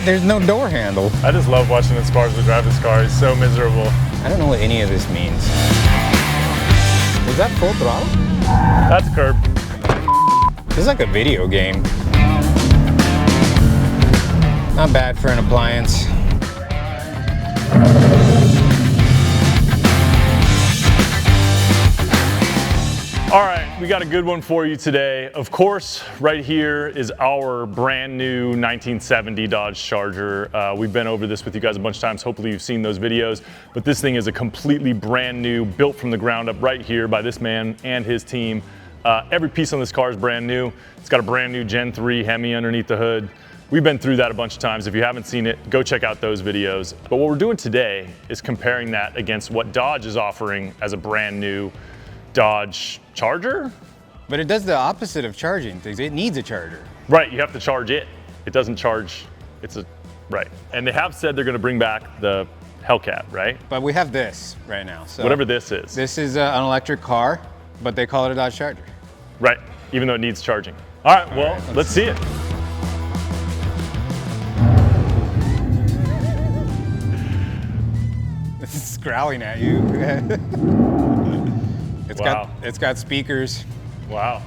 There's no door handle. I just love watching Esparza drive this car. He's so miserable. I don't know what any of this means. Is that full throttle? That's curb. This is like a video game. Not bad for an appliance. All right, we got a good one for you today. Of course, right here is our brand new 1970 Dodge Charger. We've been over this with you guys a bunch of times. Hopefully you've seen those videos, but this thing is a completely brand new, built from the ground up right here by this man and his team. Every piece on this car is brand new. It's got a brand new Gen 3 HEMI underneath the hood. We've been through that a bunch of times. If you haven't seen it, go check out those videos. But what we're doing today is comparing that against what Dodge is offering as a brand new Dodge Charger. But it does the opposite of charging things. It needs a charger. Right, you have to charge it. It doesn't charge, right. And they have said they're gonna bring back the Hellcat, right? But we have this right now. So whatever this is. This is an electric car, but they call it a Dodge Charger. Right, even though it needs charging. All right, well, let's see it. This is growling at you. It's got speakers. Wow.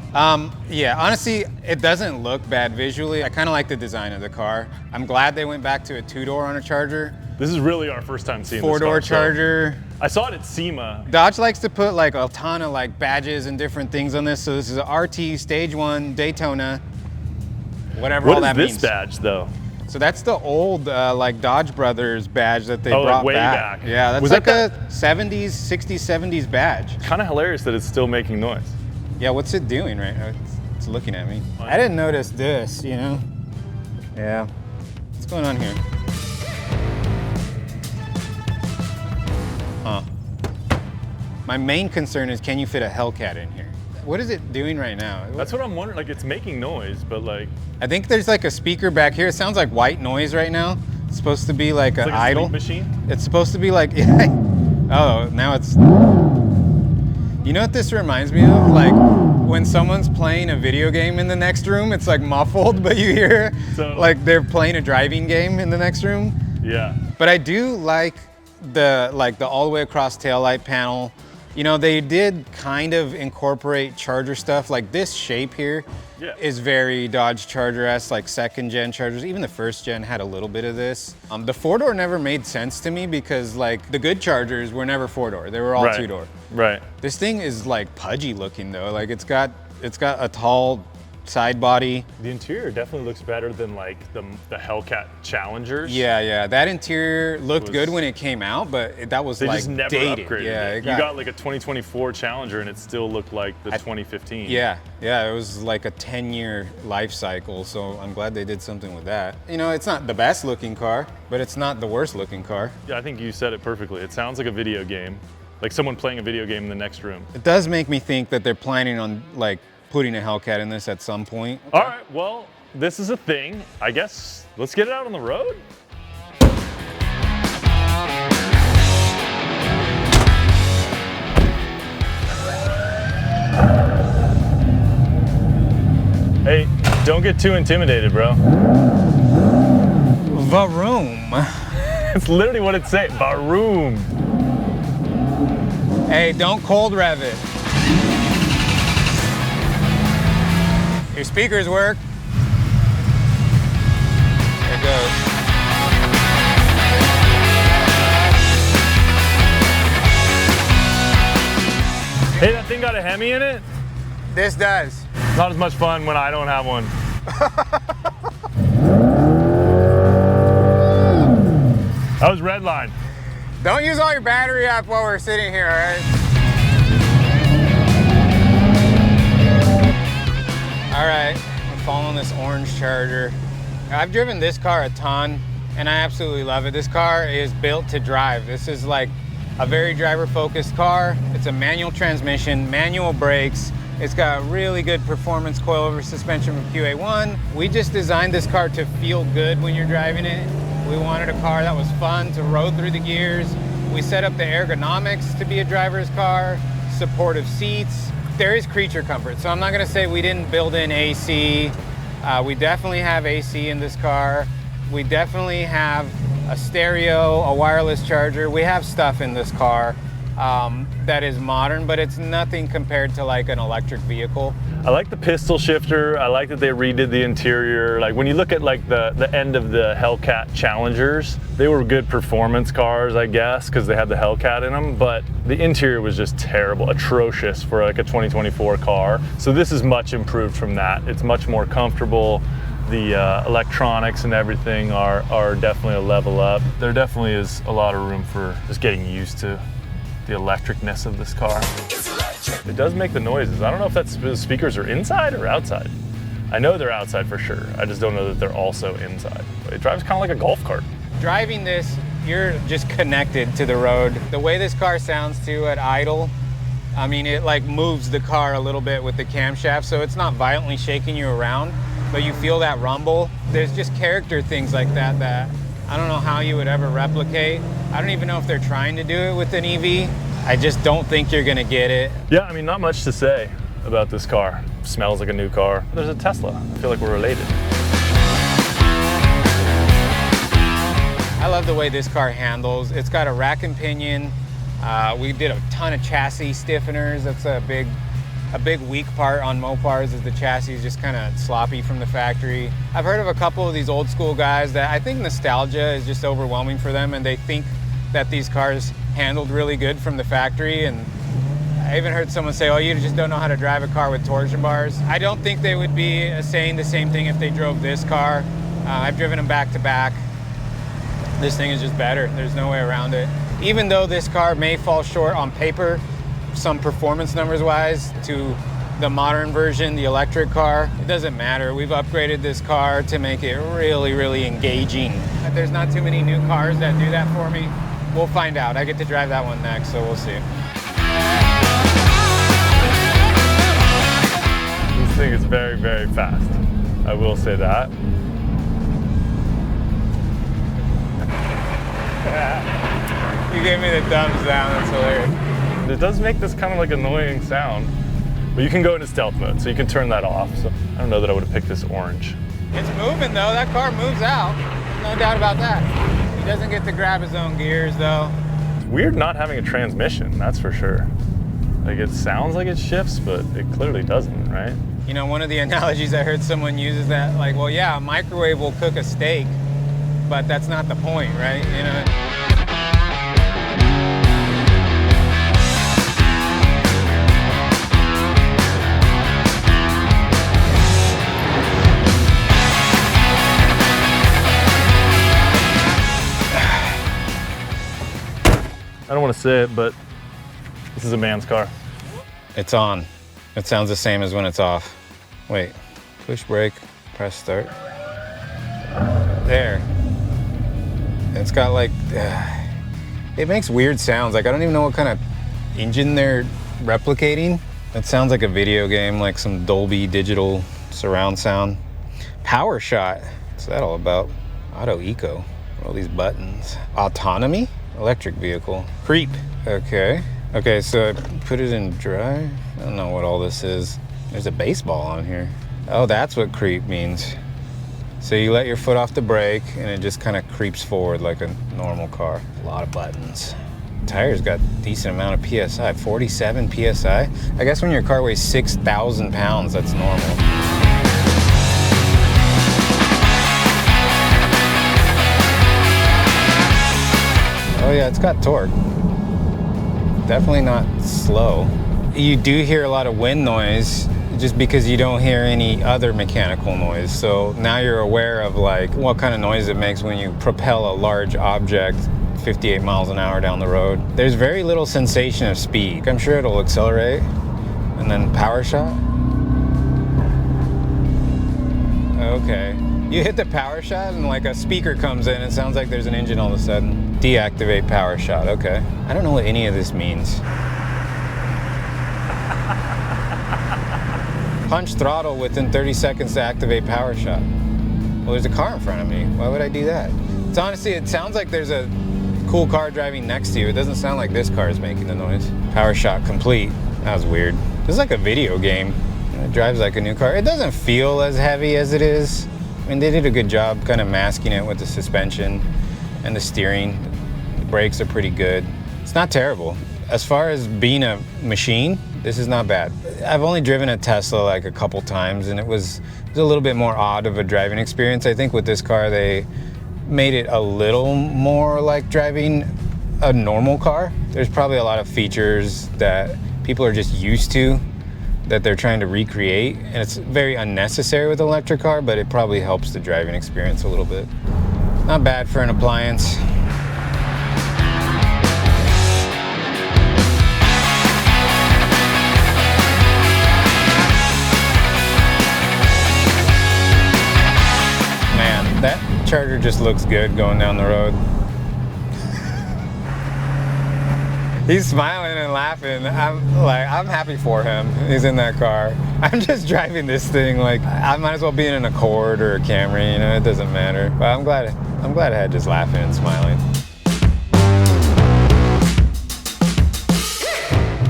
Yeah, honestly, it doesn't look bad visually. I kind of like the design of the car. I'm glad they went back to a 2-door on a Charger. This is really our first time seeing this car. 4-door Charger. So I saw it at SEMA. Dodge likes to put like a ton of like badges and different things on this. So this is a RT Stage 1 Daytona, whatever all that means. What is this badge though? So that's the old like Dodge Brothers badge that they brought like way back. Yeah, that's like a 70s, 60s, 70s badge. Kind of hilarious that it's still making noise. Yeah, what's it doing right now? It's looking at me. I didn't notice this, you know? Yeah. What's going on here? Huh. My main concern is, can you fit a Hellcat in here? What is it doing right now? That's what I'm wondering. Like, it's making noise, but like... I think there's like a speaker back here. It sounds like white noise right now. It's supposed to be like an idle. Sleep machine? It's supposed to be like... Oh, now it's... You know what this reminds me of? Like when someone's playing a video game in the next room, it's like muffled, but you hear like they're playing a driving game in the next room. Yeah. But I do like the all the way across taillight panel. You know, they did kind of incorporate Charger stuff. Like this shape here is very Dodge Charger-esque, like 2nd gen Chargers. Even the 1st gen had a little bit of this. The 4-door never made sense to me because like the good Chargers were never 4-door. They were all 2-door. Right. This thing is like pudgy looking though. Like it's got a tall side body. The interior definitely looks better than like the Hellcat Challengers. Yeah. That interior looked good when it came out, but that was they like just never dated. Upgraded yeah, it. You got like a 2024 Challenger and it still looked like the 2015. Yeah, it was like a 10-year life cycle, so I'm glad they did something with that. You know, it's not the best looking car, but it's not the worst looking car. Yeah, I think you said it perfectly. It sounds like a video game, like someone playing a video game in the next room. It does make me think that they're planning on like putting a Hellcat in this at some point. All right, well, this is a thing. I guess let's get it out on the road. Hey, don't get too intimidated, bro. Varoom. It's literally what it's saying, varoom. Hey, don't cold rev it. Your speakers work. There it goes. Hey, that thing got a HEMI in it? This does. Not as much fun when I don't have one. That was red line. Don't use all your battery up while we're sitting here, all right? All right, I'm following this orange Charger. I've driven this car a ton, and I absolutely love it. This car is built to drive. This is like a very driver-focused car. It's a manual transmission, manual brakes. It's got really good performance coilover suspension from QA1. We just designed this car to feel good when you're driving it. We wanted a car that was fun to road through the gears. We set up the ergonomics to be a driver's car, supportive seats. There is creature comfort, so I'm not gonna say we didn't build in AC. We definitely have AC in this car. We definitely have a stereo, a wireless charger. We have stuff in this car that is modern, but it's nothing compared to like an electric vehicle. I like the pistol shifter. I like that they redid the interior. Like when you look at like the end of the Hellcat Challengers, they were good performance cars, I guess, because they had the Hellcat in them, but the interior was just terrible, atrocious for like a 2024 car. So this is much improved from that. It's much more comfortable. The electronics and everything are definitely a level up. There definitely is a lot of room for just getting used to the electricness of this car. It does make the noises. I don't know if the speakers are inside or outside. I know they're outside for sure. I just don't know that they're also inside. But it drives kind of like a golf cart. Driving this, you're just connected to the road. The way this car sounds too at idle, I mean, it like moves the car a little bit with the camshaft, so it's not violently shaking you around, but you feel that rumble. There's just character things like that that I don't know how you would ever replicate. I don't even know if they're trying to do it with an EV. I just don't think you're gonna get it. Yeah, I mean, not much to say about this car. Smells like a new car. There's a Tesla. I feel like we're related. I love the way this car handles. It's got a rack and pinion. We did a ton of chassis stiffeners. That's a big weak part on Mopars is the chassis is just kind of sloppy from the factory. I've heard of a couple of these old school guys that I think nostalgia is just overwhelming for them and they think that these cars handled really good from the factory, and I even heard someone say, oh, you just don't know how to drive a car with torsion bars. I don't think they would be saying the same thing if they drove this car. I've driven them back to back. This thing is just better. There's no way around it. Even though this car may fall short on paper, some performance numbers wise, to the modern version, the electric car, it doesn't matter. We've upgraded this car to make it really, really engaging. There's not too many new cars that do that for me. We'll find out. I get to drive that one next, so we'll see. This thing is very, very fast. I will say that. You gave me the thumbs down, that's hilarious. It does make this kind of like annoying sound, but you can go into stealth mode, so you can turn that off. So I don't know that I would have picked this orange. It's moving though, that car moves out. No doubt about that. He doesn't get to grab his own gears though. It's weird not having a transmission, that's for sure. Like it sounds like it shifts, but it clearly doesn't, right? You know, one of the analogies I heard someone use is that like, well, yeah, a microwave will cook a steak, but that's not the point, right? You know? I don't want to say it, but this is a man's car. It's on. It sounds the same as when it's off. Wait, push brake, press start. There. It's got like, it makes weird sounds. Like I don't even know what kind of engine they're replicating. It sounds like a video game, like some Dolby digital surround sound. Power shot, what's that all about? Auto eco, all these buttons. Autonomy? Electric vehicle. Creep. Okay. Okay, so I put it in drive. I don't know what all this is. There's a baseball on here. Oh, that's what creep means. So you let your foot off the brake and it just kind of creeps forward like a normal car. A lot of buttons. Tires got a decent amount of PSI, 47 PSI. I guess when your car weighs 6,000 pounds, that's normal. Oh yeah, it's got torque. Definitely not slow. You do hear a lot of wind noise just because you don't hear any other mechanical noise. So now you're aware of like what kind of noise it makes when you propel a large object 58 miles an hour down the road. There's very little sensation of speed. I'm sure it'll accelerate. And then power shot. Okay. You hit the power shot and like a speaker comes in, it sounds like there's an engine all of a sudden. Deactivate power shot, okay. I don't know what any of this means. Punch throttle within 30 seconds to activate power shot. Well, there's a car in front of me. Why would I do that? It's honestly, it sounds like there's a cool car driving next to you. It doesn't sound like this car is making the noise. Power shot complete. That was weird. This is like a video game. It drives like a new car. It doesn't feel as heavy as it is. I mean, they did a good job kind of masking it with the suspension and the steering. The brakes are pretty good. It's not terrible. As far as being a machine, this is not bad. I've only driven a Tesla like a couple times, and it was a little bit more odd of a driving experience. I think with this car, they made it a little more like driving a normal car. There's probably a lot of features that people are just used to that they're trying to recreate, and it's very unnecessary with an electric car, but it probably helps the driving experience a little bit. Not bad for an appliance. Man, that Charger just looks good going down the road. He's smiling and laughing. I'm happy for him. He's in that car. I'm just driving this thing like I might as well be in an Accord or a Camry, you know, it doesn't matter. But I'm glad I had just laughing and smiling.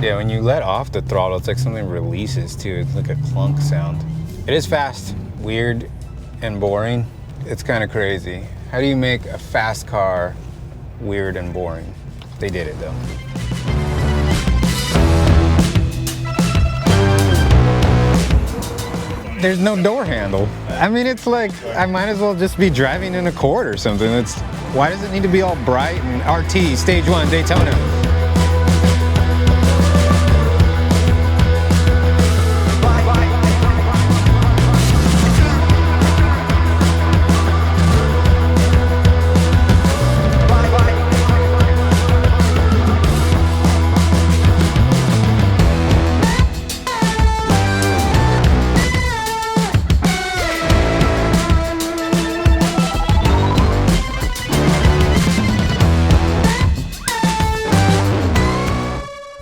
Yeah, when you let off the throttle, it's like something releases too. It's like a clunk sound. It is fast, weird, and boring. It's kind of crazy. How do you make a fast car weird and boring? They did it though. There's no door handle. I mean, it's like, I might as well just be driving in a Accord or something. Why does it need to be all bright and RT, stage 1, Daytona?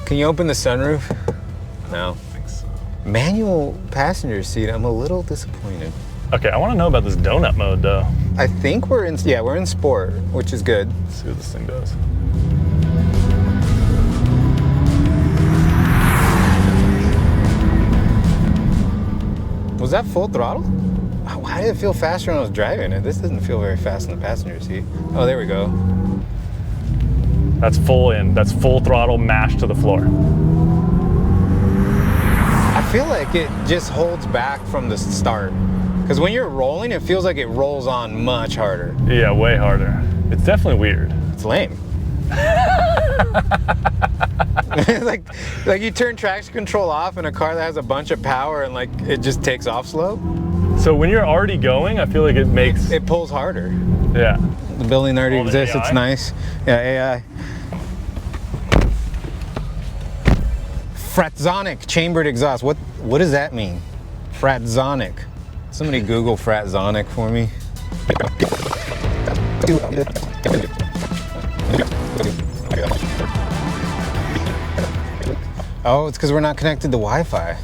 Can you open the sunroof? No. I think so. Manual passenger seat, I'm a little disappointed. Okay, I want to know about this donut mode though. I think we're in sport, which is good. Let's see what this thing does. Was that full throttle? Why did it feel faster when I was driving it? This doesn't feel very fast in the passenger seat. Oh, there we go. That's full in. That's full throttle mashed to the floor. I feel like it just holds back from the start. Because when you're rolling, it feels like it rolls on much harder. Yeah, way harder. It's definitely weird. It's lame. like you turn traction control off in a car that has a bunch of power and like it just takes off slow. So when you're already going, I feel like it makes... It pulls harder. Yeah. The building already exists, it's nice. Yeah, AI. Fratzonic chambered exhaust. What does that mean? Fratzonic. Somebody Google Fratzonic for me. Oh, it's because we're not connected to Wi-Fi.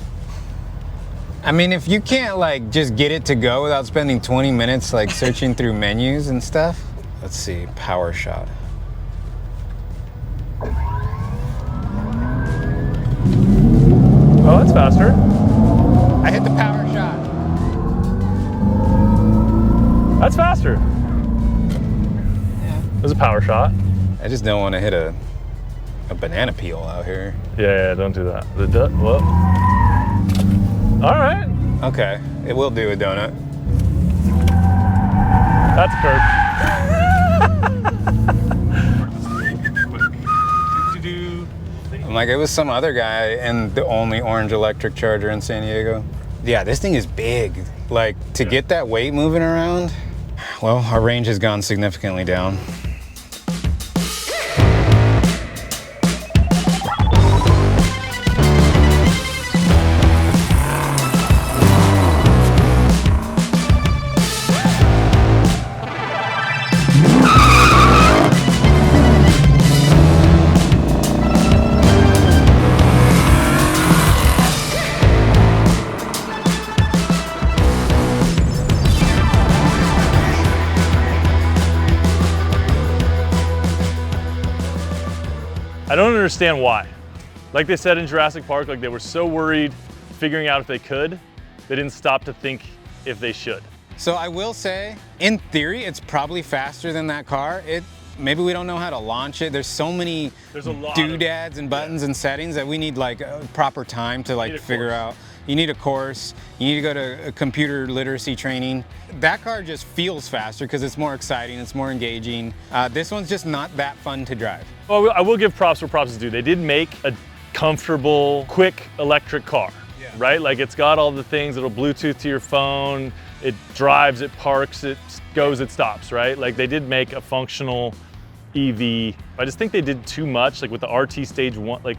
I mean, if you can't like just get it to go without spending 20 minutes like searching through menus and stuff. Let's see, power shot. Oh, that's faster. I hit the power shot. That's faster. Yeah. There's a power shot. I just don't want to hit a banana peel out here. Yeah, don't do that. Whoa. All right. Okay, it will do a donut. That's a curve. I'm like, it was some other guy and the only orange electric Charger in San Diego. Yeah, this thing is big. Like, to get that weight moving around, well, our range has gone significantly down. I don't understand why. Like they said in Jurassic Park, like they were so worried figuring out if they could, they didn't stop to think if they should. So I will say, in theory, it's probably faster than that car. Maybe we don't know how to launch it. There's so many doodads and buttons and settings that we need like a proper time to like figure out. You need a course. You need to go to a computer literacy training. That car just feels faster because it's more exciting. It's more engaging. This one's just not that fun to drive. Well, I will give props where props is due. They did make a comfortable, quick electric car, right? Like it's got all the things. It'll Bluetooth to your phone. It drives, it parks, it goes, it stops, right? Like they did make a functional EV. I just think they did too much, like with the RT Stage 1, like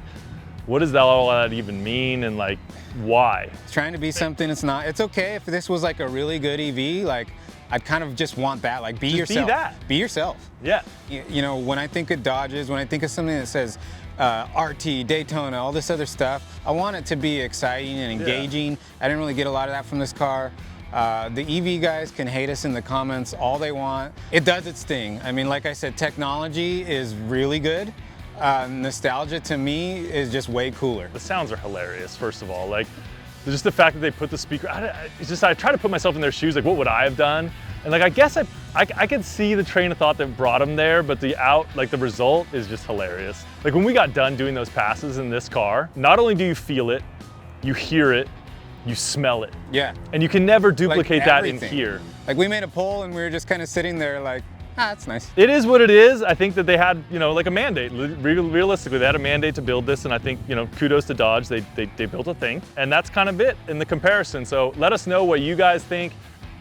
what does all that even mean and like why? It's trying to be something it's not. It's okay if this was like a really good EV, like I'd kind of just want that, like be yourself. Be that. Be yourself. Yeah. You know, when I think of Dodges, when I think of something that says RT, Daytona, all this other stuff, I want it to be exciting and engaging. I didn't really get a lot of that from this car. The EV guys can hate us in the comments all they want. It does its thing. I mean, like I said, technology is really good. Nostalgia to me is just way cooler. The sounds are hilarious, first of all. Like, just the fact that they put the speaker, I try to put myself in their shoes, like what would I have done? And like, I guess I could see the train of thought that brought them there, but the result is just hilarious. Like when we got done doing those passes in this car, not only do you feel it, you hear it, you smell it. Yeah. And you can never duplicate like that in here. Like we made a poll and we were just kind of sitting there like, that's nice. It is what it is. I think that they had, you know, like a mandate. Realistically, they had a mandate to build this, and I think, you know, kudos to Dodge. They built a thing, and that's kind of it in the comparison. So let us know what you guys think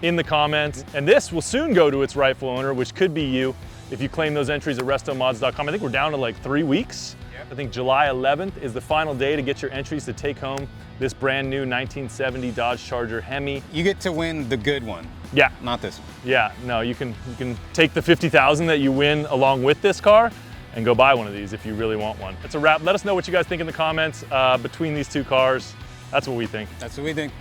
in the comments, and this will soon go to its rightful owner, which could be you if you claim those entries at RestoMods.com. I think we're down to like 3 weeks. Yep. I think July 11th is the final day to get your entries to take home this brand new 1970 Dodge Charger HEMI. You get to win the good one. Yeah. Not this one. Yeah, no, you can take the 50,000 that you win along with this car and go buy one of these if you really want one. It's a wrap. Let us know what you guys think in the comments between these two cars. That's what we think. That's what we think.